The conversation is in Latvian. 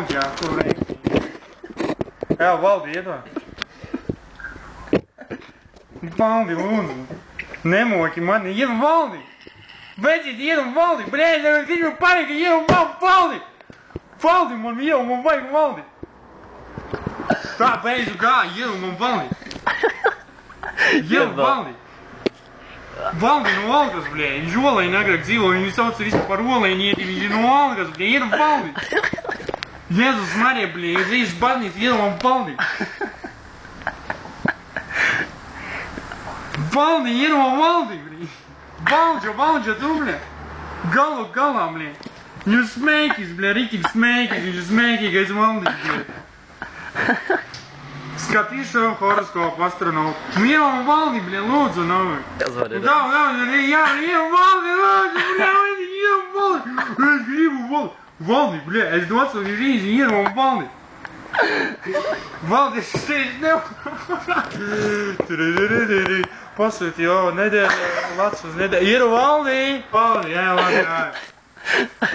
Jā, kur reizi. Jā, Valdi, iedod. Valdi, lūdzu. Nemoki mani, iedod Valdi. Beidziet, iedod Valdi. Bļēļ, es gribu panika, iedod Valdi. Valdi, man iedod, man vajag Valdi. Tā, beidzu kā, iedod man Valdi. Iedod Valdi. Valdi no Algas, bļēļ. Viņš olēņi agrāk dzīvo, viņu sauc visu par olēņi ieti, viņš ir no Algas, bļēļ, iedod Valdi. Jēzus Marija, bļē, es eju uz baznīcu, iedod man Valdi. Valdi, iedod man Valdi, bļē. Valdi, tu, bļē. Galu galā, bļē. Viņš smēkis, bļē, rītīgi smēkis, viņš ir smēkīgais Valdi, bļē. Skatīs šo horoskopu astronautu. Iedod man Valdi, bļē, lūdzu, nav. Iedod Valdi, bļē, iedod Valdi. Es gribu Valdi. Valdi, bļē, es docu un rīzi, iedod man Valdi. Valdi, es teicu, Pasūti jau nedēļa, Latvijas nedēļa. Iedod Valdi. Valdi, jā, labi, jā.